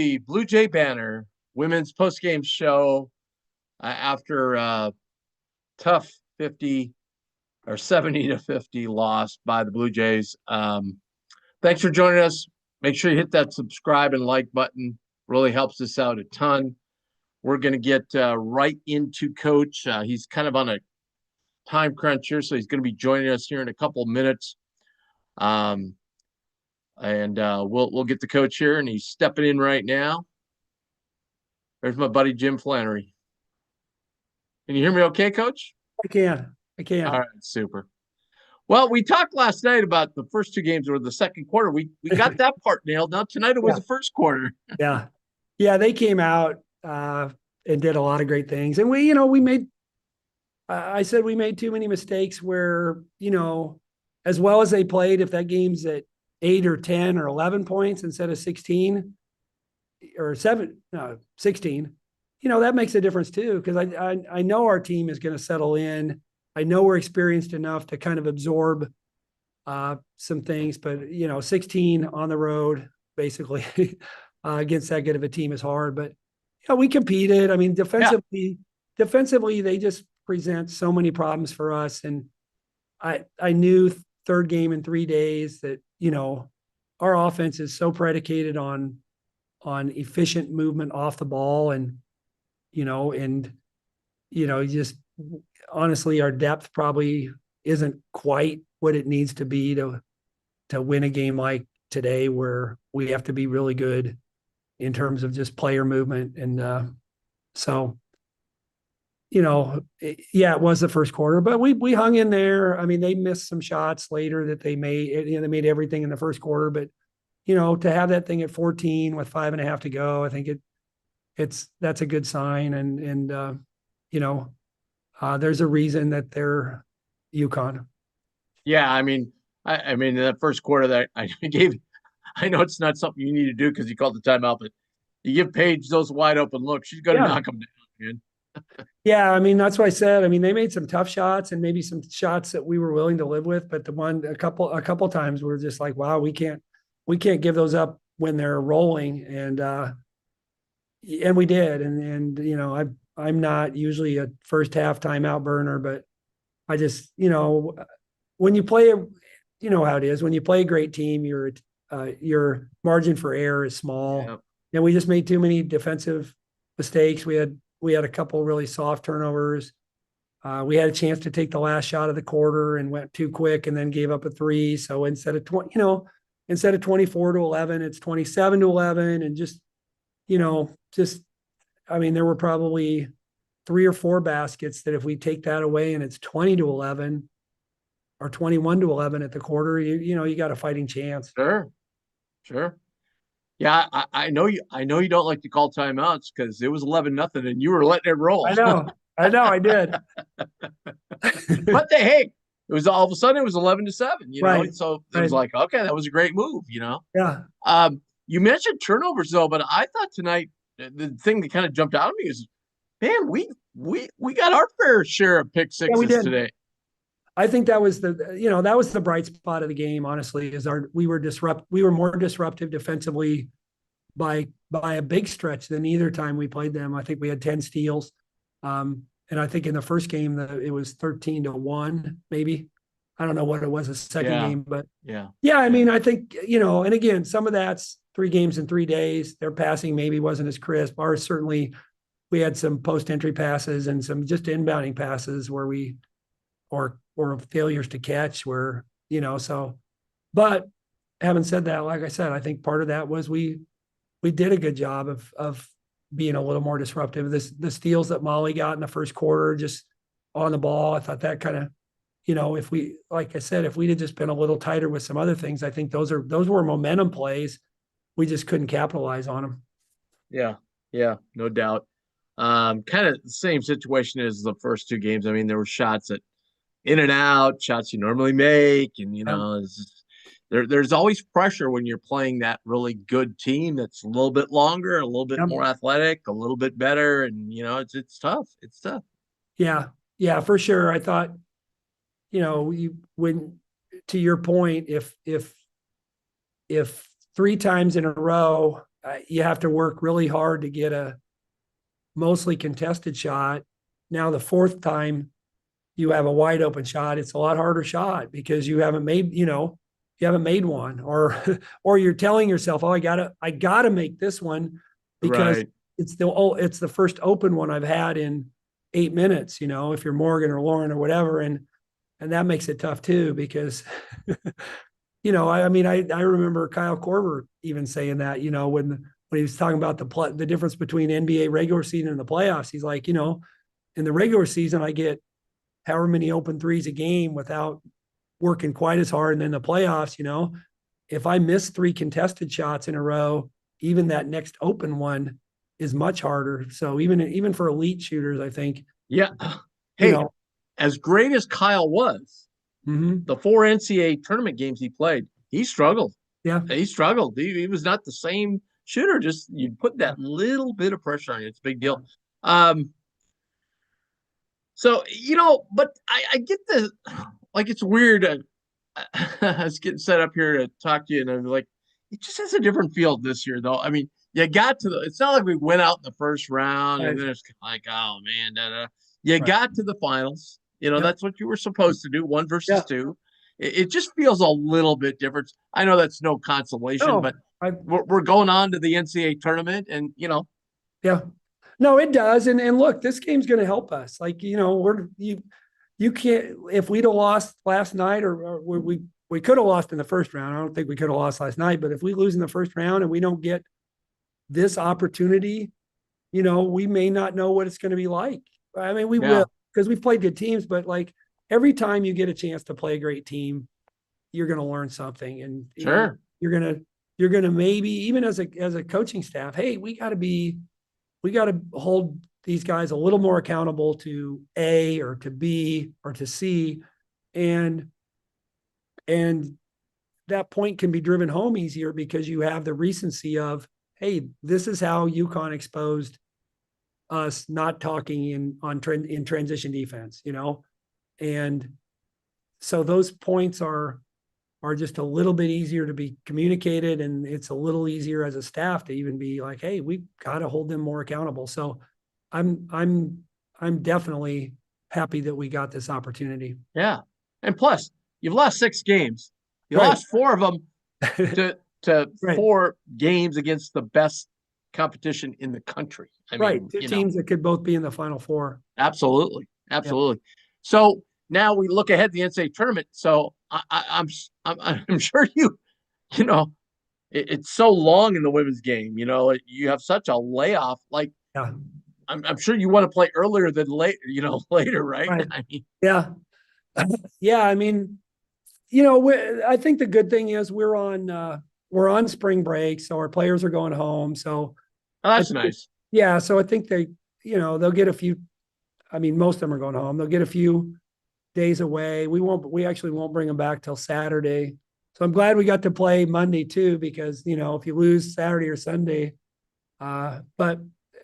The Blue Jay Banner women's postgame show after tough 50 or 70-50 loss by the Blue Jays. Thanks for joining us. Make sure you hit that subscribe and like button. Really helps us out a ton. We're going to get right into Coach. He's kind of on a time crunch here, so he's going to be joining us here in a couple minutes. We'll get the coach here, and he's stepping in right now. There's my buddy Jim Flannery. Can you hear me okay, Coach? I can. All right, super. Well, we talked last night about the first two games or the second quarter. We got that part nailed. Now tonight it was the first quarter. Yeah. They came out and did a lot of great things. And we made I said we made too many mistakes where, as well as they played, if that game's at 8 or 10 or 11 points instead of 16 or 16, that makes a difference too. Because I know our team is going to settle in. I know we're experienced enough to kind of absorb some things, but 16 on the road, basically against that good of a team is hard, but we competed. I mean, defensively, they just present so many problems for us. And I knew third game in 3 days that, our offense is so predicated on efficient movement off the ball. And, just honestly, our depth probably isn't quite what it needs to be to win a game like today, where we have to be really good in terms of just player movement. And it was the first quarter, but we hung in there. I mean, they missed some shots later that they made. They made everything in the first quarter, but to have that thing at 14 with 5.5 to go, I think that's a good sign. And there's a reason that they're Uconn. Yeah, I mean, in that first quarter that I gave, I know it's not something you need to do because you called the timeout, but you give Paige those wide open looks, she's going to knock them down, man. Yeah, I mean, that's what I said. I mean, they made some tough shots and maybe some shots that we were willing to live with, but a couple times we're just like, wow, we can't give those up when they're rolling. And we did. And I'm not usually a first half timeout burner, but I just, when you play, how it is, when you play a great team, your margin for error is small. Yep. And we just made too many defensive mistakes. We had a couple really soft turnovers. We had a chance to take the last shot of the quarter and went too quick and then gave up a 3. So instead of 24-11, it's 27-11. And I mean, there were probably 3 or 4 baskets that if we take that away and it's 20-11 or 21-11 at the quarter, you got a fighting chance. Sure. Yeah, I know you don't like to call timeouts because it was 11-0 and you were letting it roll. I know, I did. But hey, it was all of a sudden it was 11-7, right. So it was like, okay, that was a great move, Yeah. You mentioned turnovers though, but I thought tonight the thing that kind of jumped out at me is, man, we got our fair share of pick sixes today. I think that was the bright spot of the game, honestly, is we were more disruptive defensively by a big stretch than either time we played them. I think we had 10 steals. And I think in the first game it was 13-1, maybe. I don't know what it was the second game, but I mean, I think, and again, some of that's 3 games in 3 days. Their passing maybe wasn't as crisp. Ours, certainly we had some post-entry passes and some just inbounding passes where or failures to catch where, but having said that, like I said, I think part of that was we did a good job of being a little more disruptive. The steals that Molly got in the first quarter, just on the ball, I thought that kind of, if we, like I said, if we'd have just been a little tighter with some other things, I think those were momentum plays. We just couldn't capitalize on them. Yeah, no doubt. Kind of the same situation as the first 2 games. I mean, there were shots that in and out, shots you normally make, and there's always pressure when you're playing that really good team that's a little bit longer, a little bit more athletic, a little bit better, and it's tough. It's tough. Yeah, for sure. I thought, when, to your point, if 3 times in a row you have to work really hard to get a mostly contested shot. Now, the fourth time you have a wide open shot, it's a lot harder shot because you haven't made, you haven't made one, or or you're telling yourself, oh, I gotta make this one because Right. it's the first open one I've had in 8 minutes, if you're Morgan or Lauren or whatever. And that makes it tough too, because I remember Kyle Korver even saying that, when he was talking about the difference between NBA regular season and the playoffs. He's like, in the regular season, I get however many open threes a game without working quite as hard. And then the playoffs, if I miss 3 contested shots in a row, even that next open one is much harder. So even for elite shooters, I think, Yeah. you Hey, know, as great as Kyle was, mm-hmm, the 4 NCAA tournament games he played, he struggled. yeah, He struggled. He was not the same shooter. Just you put yeah, that little bit of pressure on you. It's a big yeah, deal. So but I get the like it's weird. I was getting set up here to talk to you, and I'm like, it just has a different feel this year, though. I mean, you got to the. It's not like we went out in the first round, and right, then it's like, oh man, da, da. You right, got to the finals. yep, That's what you were supposed to do, one versus yeah. two. It just feels a little bit different. I know that's no consolation, but No, I we're going on to the NCAA tournament, and yeah. No, it does. And look, this game's going to help us. Like, you can't, if we'd have lost last night, or we could have lost in the first round. I don't think we could have lost last night, but if we lose in the first round and we don't get this opportunity, we may not know what it's going to be like. I mean, we yeah, will, because we've played good teams, but like every time you get a chance to play a great team, you're going to learn something. And, sure, you're going to maybe, even as a coaching staff, hey, we got to hold these guys a little more accountable to A or to B or to C. And and that point can be driven home easier because you have the recency of, hey, this is how UConn exposed us not talking in transition defense, and so those points are just a little bit easier to be communicated, and it's a little easier as a staff to even be like, hey, we've got to hold them more accountable. So I'm definitely happy that we got this opportunity. yeah. And plus, you've lost 6 games. You Right. lost 4 of them to Right. 4 games against the best competition in the country. I Right. mean, Two teams that could both be in the Final Four. absolutely, Yeah. absolutely. So now we look ahead to the NCAA tournament. So I'm sure you know it's so long in the women's game. You have such a layoff. Like Yeah. I'm sure you want to play earlier than late. Later, right? Right. I mean, Yeah. Yeah. I mean, I think the good thing is we're on spring break, so our players are going home. So oh, I that's think, nice. yeah. So I think they'll get a few. I mean, most of them are going home. They'll get a few days away. We actually won't bring them back till Saturday. So I'm glad we got to play Monday too, because if you lose Saturday or Sunday, but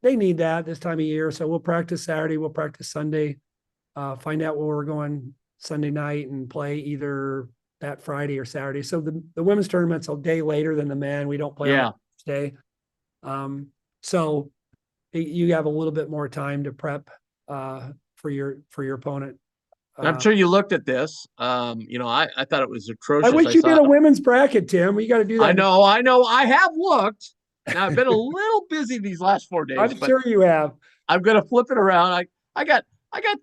they need that this time of year. So we'll practice Saturday, we'll practice Sunday, find out where we're going Sunday night and play either that Friday or Saturday. So the women's tournament's a day later than the men. We don't play on Yeah. Thursday. So you have a little bit more time to prep for your opponent. I'm Uh, sure you looked at this. I thought it was I atrocious. wish you did a women's bracket, Tim. We got to do I that. know, I know. I have looked. Now I've been a little busy these last 4 days, I'm but sure you have. I'm gonna flip it around. I got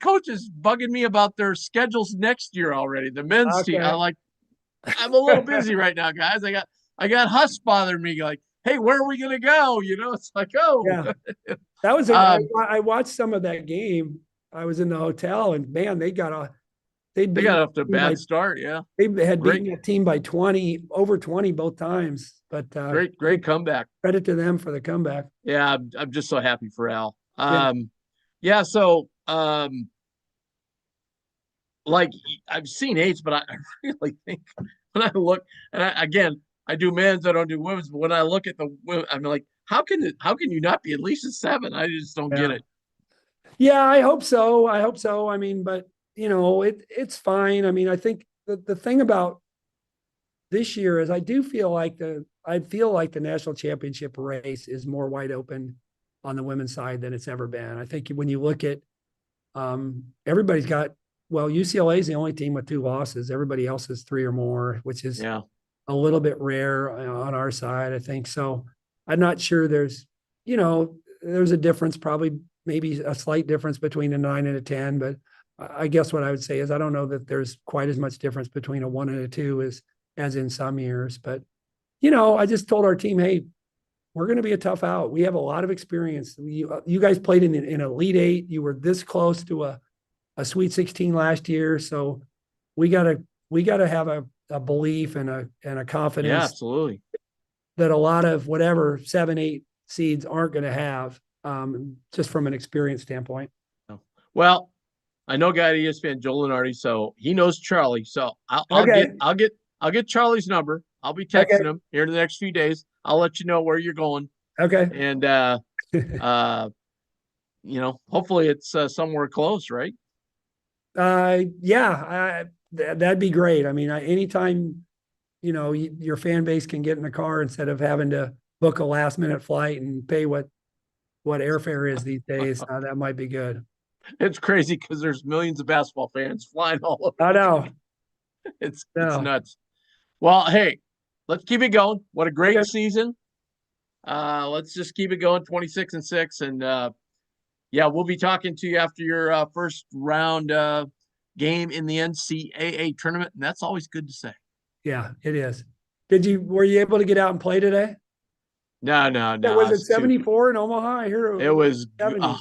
coaches bugging me about their schedules next year already. The men's team. Okay. I'm a little busy right now, guys. I got Huss bothering me, like, hey, where are we gonna go? It's like, oh, Yeah. That was um, I watched some of that game. I was in the hotel, and man, they'd they beaten got that off to a team by bad start. Yeah, they had great, beaten that team by 20, over 20 both times. But great comeback. credit to them for the comeback. Yeah, I'm just so happy for Al. Yeah. Yeah, so like I've seen H, but I really think when I look, and again, I do men's, I don't do women's, but when I look at the women, I'm like, how can you not be at least a 7? I just don't get Yeah. it. Yeah, I hope so. I hope so. I mean, but it's fine. I mean, I think the thing about this year is I do feel like I feel like the national championship race is more wide open on the women's side than it's ever been. I think when you look at everybody's got, well, UCLA is the only team with 2 losses. Everybody else is 3 or more, which is Yeah. a little bit rare on our side, I think. So I'm not sure there's a difference, probably maybe a slight difference between a 9 and a 10, but I guess what I would say is I don't know that there's quite as much difference between a 1 and a 2 as in some years. But, I just told our team, hey, we're going to be a tough out. We have a lot of experience. You guys played in Elite Eight. You were this close to a Sweet 16 last year. So we gotta have a belief and a confidence. Yeah, absolutely. That a lot of whatever 7, 8 seeds aren't going to have, just from an experience standpoint. Well, I know guy at ESPN, Joel Lenardi, so he knows Charlie. So I'll Okay. get Charlie's number. I'll be Okay. texting him here in the next few days. I'll let you know where you're going. Okay. And hopefully it's somewhere close, right? Yeah, that'd be great. I mean, anytime, your fan base can get in the car instead of having to book a last minute flight and pay what airfare is these days, that might be good. It's crazy because there's millions of basketball fans flying all over. I know. It's nuts. Well, hey, let's keep it going. What a great season. Let's just keep it going, 26-6. And we'll be talking to you after your first round game in the NCAA tournament. And that's always good to say. Yeah, it is. Were you able to get out and play today? No. Was it 74 in Omaha? I hear it was 70.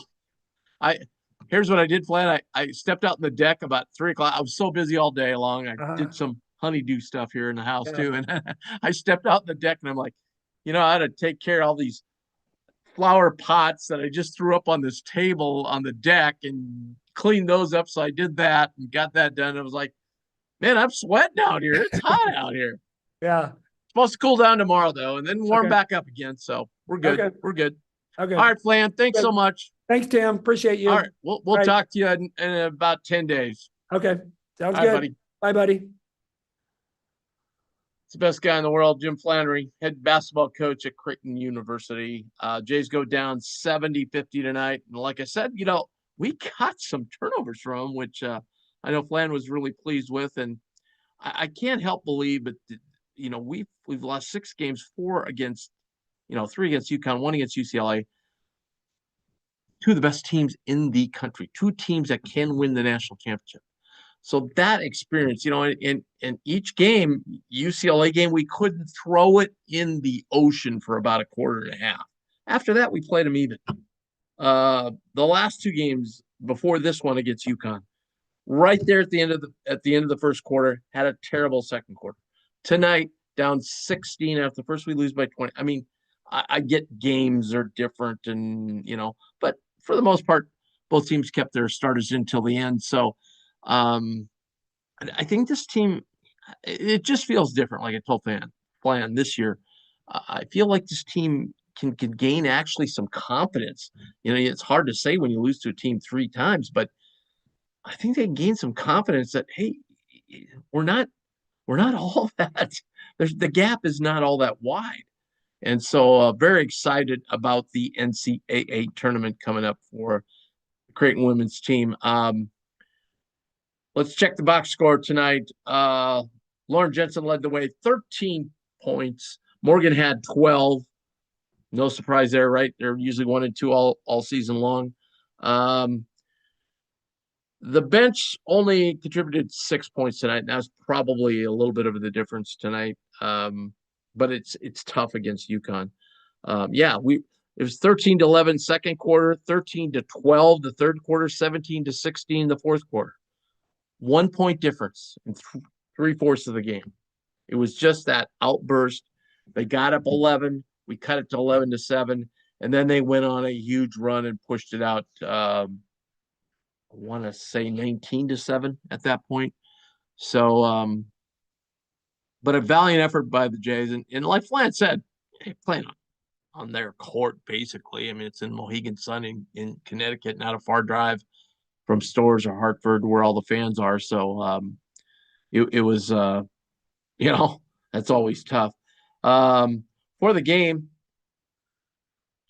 Here's what I did, Flan. I stepped out in the deck about 3:00. I was so busy all day long. I did some honeydew stuff here in the house too. And I stepped out in the deck and I'm like, I had to take care of all these flower pots that I just threw up on this table on the deck and clean those up. So I did that and got that done. I was like, man, I'm sweating out here. It's hot out here. Yeah. It's supposed to cool down tomorrow though, and then warm back up again. So we're good. Okay. We're good. Okay. All right, Flan. Thanks so much. Thanks, Tim. Appreciate you. All right. We'll talk to you in about 10 days. Okay. Sounds All good. right, buddy. Bye, buddy. It's the best guy in the world, Jim Flannery, head basketball coach at Creighton University. Jays go down 70-50 tonight. And like I said, we got some turnovers from him, which I know Flan was really pleased with. And I can't help believe, but we've lost 6 games, 4 against, 3 against Uconn, 1 against UCLA. 2 of the best teams in the country, 2 teams that can win the national championship. So that experience, in each game, UCLA game, we couldn't throw it in the ocean for about a quarter and a half. After that, we played them even. The last 2 games before this one against UConn, right there at the end of the first quarter, had a terrible second quarter. Tonight, down 16 after the first, we lose by 20. I mean, I get games are different, and but for the most part, both teams kept their starters until the end. So I think this team, it just feels different. Like I told Flan this year, I feel like this team can gain actually some confidence. It's hard to say when you lose to a team 3 times, but I think they gain some confidence that, hey, we're not all that. The gap is not all that wide. And so very excited about the NCAA tournament coming up for the Creighton women's team. Let's check the box score tonight. Lauren Jensen led the way, 13 points. Morgan had 12. No surprise there, right? They're usually 1 and 2 all season long. The bench only contributed 6 points tonight. That's probably a little bit of the difference tonight. But it's tough against UConn. It was 13-11 second quarter, 13-12 the third quarter, 17-16 the fourth quarter. 1 point difference in 3/4 of the game. It was just that outburst. They got up 11. We cut it to 11-7, and then they went on a huge run and pushed it out. I want to say 19-7 at that point. So, but a valiant effort by the Jays, and like Flan said, playing on their court basically. I mean, it's in Mohegan Sun in Connecticut, not a far drive from Storrs or Hartford, where all the fans are. So it was, that's always tough. for the game,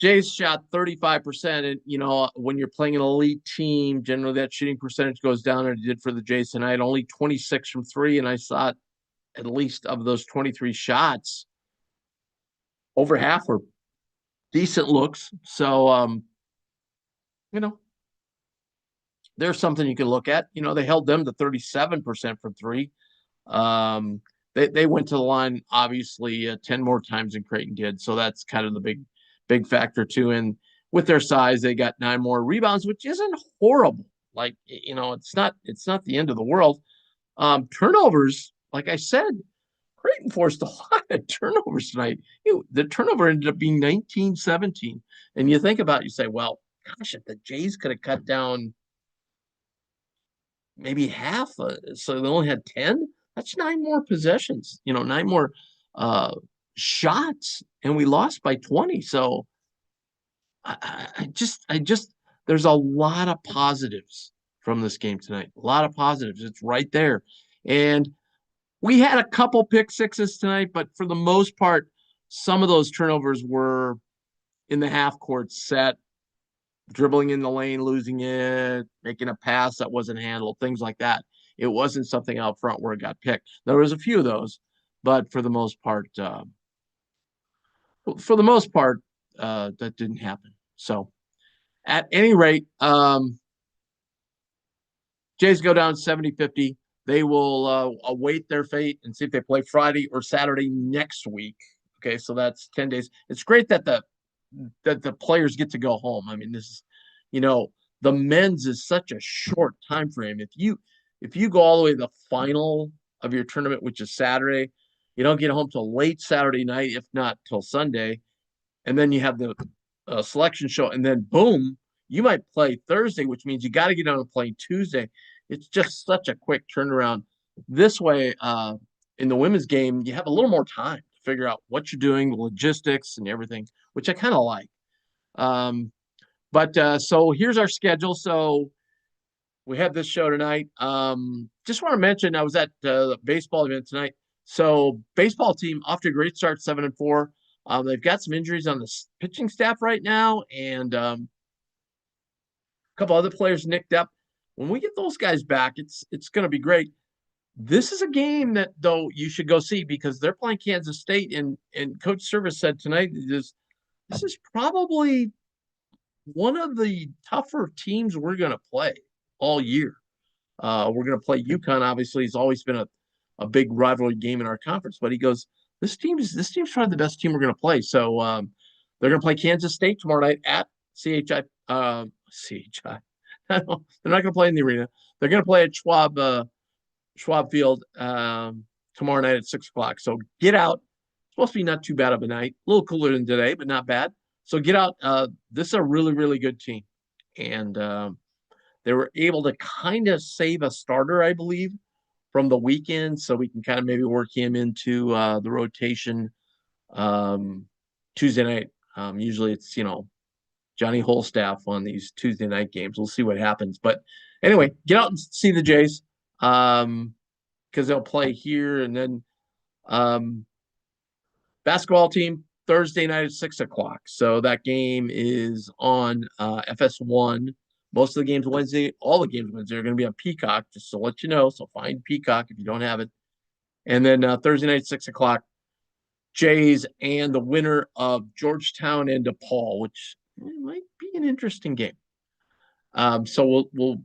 Jays shot 35%. And, when you're playing an elite team, generally that shooting percentage goes down, and it did for the Jays tonight. Only 26 from three. And I thought at least of those 23 shots, over half were decent looks. So, you know, there's something you can look at. They held them to 37% from three. They went to the line, obviously, 10 more times than Creighton did. So that's kind of the big factor, too. And with their size, they got 9 more rebounds, which isn't horrible. Like, it's not the end of the world. Turnovers, like I said, Creighton forced a lot of turnovers tonight. The turnover ended up being 19-17. And you think about it, you say, well, gosh, if the Jays could have cut down maybe half, so they only had 10, that's 9 more possessions, 9 more shots, and we lost by 20. So I just there's a lot of positives from this game tonight. A lot of positives. It's right there. And we had a couple pick sixes tonight, but for the most part, some of those turnovers were in the half court set, dribbling in the lane, losing it, making a pass that wasn't handled, things like that. It wasn't something out front where it got picked. There was a few of those, but for the most part, that didn't happen. So, at any rate, Jays go down 70-50. They will await their fate and see if they play Friday or Saturday next week. Okay, so that's 10 days. It's great that the players get to go home. I mean, this is, the men's is such a short time frame. If you go all the way to the final of your tournament, which is Saturday, you don't get home till late Saturday night, if not till Sunday, and then you have the selection show, and then boom, you might play Thursday, which means you got to get on a plane Tuesday. It's just such a quick turnaround. This way, in the women's game, you have a little more time to figure out what you're doing, the logistics and everything, which I kind of like. But so here's our schedule. So we have this show tonight. Just want to mention I was at the baseball event tonight. So baseball team off to a great start, 7-4. They've got some injuries on the pitching staff right now, and a couple other players nicked up. When we get those guys back, it's going to be great. This is a game that, though, you should go see because they're playing Kansas State, and Coach Service said tonight this is probably one of the tougher teams we're going to play all year. We're going to play Uconn. Obviously, it's always been a big rivalry game in our conference, but he goes, this team's probably the best team we're going to play. So they're going to play Kansas State tomorrow night at CHI. CHI. They're not going to play in the arena. They're going to play at Schwab Field tomorrow night at 6:00. So get out. It's supposed to be not too bad of a night. A little cooler than today, but not bad. So get out. This is a really, really good team. And they were able to kind of save a starter, I believe, from the weekend. So we can kind of maybe work him into the rotation Tuesday night. Usually it's, Johnny Holstaff on these Tuesday night games. We'll see what happens. But anyway, get out and see the Jays because they'll play here. And then basketball team Thursday night at 6:00. So that game is on FS1. Most of the games Wednesday, all the games Wednesday are going to be on Peacock, just to let you know. So find Peacock if you don't have it. And then Thursday night, 6:00, Jays and the winner of Georgetown and DePaul, which might be an interesting game. So we'll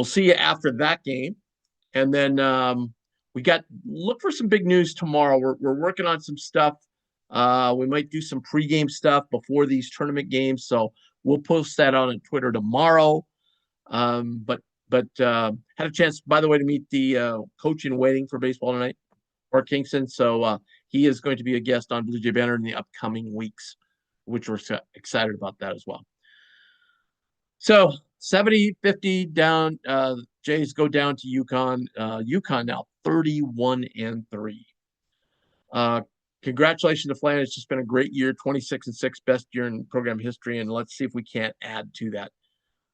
see you after that game. And then look for some big news tomorrow. We're working on some stuff. We might do some pregame stuff before these tournament games. So we'll post that on Twitter tomorrow. But had a chance, by the way, to meet the coach in waiting for baseball tonight, Mark Kingston. So he is going to be a guest on Blue Jay Banner in the upcoming weeks, which we're excited about that as well. So 70-50 down. Jays go down to Uconn. Uconn now 31-3. Congratulations to FLANERY. It's just been a great year, 26-6, best year in program history, and let's see if we can't add to that.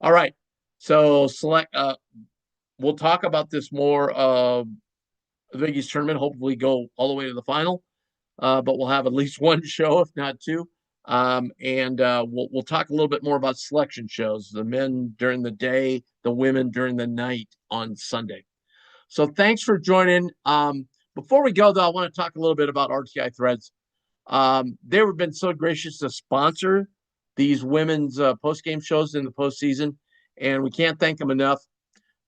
All right. So we'll talk about this more the Big East tournament, hopefully go all the way to the final. but we'll have at least one show, if not two. And we'll talk a little bit more about selection shows, the men during the day, the women during the night on Sunday. So thanks for joining. Before we go, though, I want to talk a little bit about RTI Threads. They've been so gracious to sponsor these women's post-game shows in the postseason, and we can't thank them enough.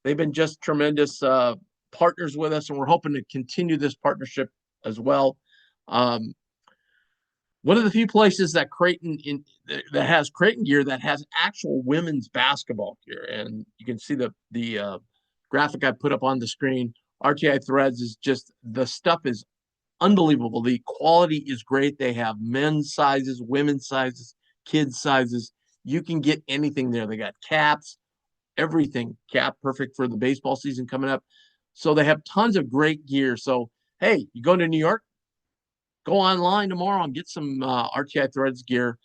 They've been just tremendous partners with us, and we're hoping to continue this partnership as well. One of the few places that that has Creighton gear that has actual women's basketball gear, and you can see the graphic I put up on the screen. RTI Threads is just, the stuff is unbelievable. The quality is great. They have men's sizes, women's sizes, kids sizes. You can get anything there. They got caps, everything cap perfect for the baseball season coming up. So they have tons of great gear. So, hey, you go to New York, go online tomorrow and get some RTI Threads gear,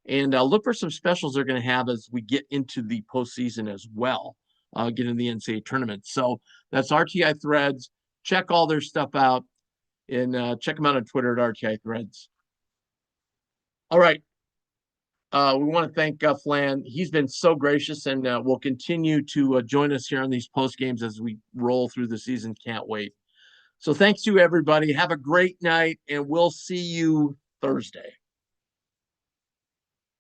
and look for some specials they're going to have as we get into the postseason as well, get into the NCAA tournament. So that's RTI Threads. Check all their stuff out, and check them out on Twitter at RTI Threads. All right. We want to thank Flan. He's been so gracious, and will continue to join us here on these post games as we roll through the season. Can't wait. So thanks to everybody. Have a great night, and we'll see you Thursday.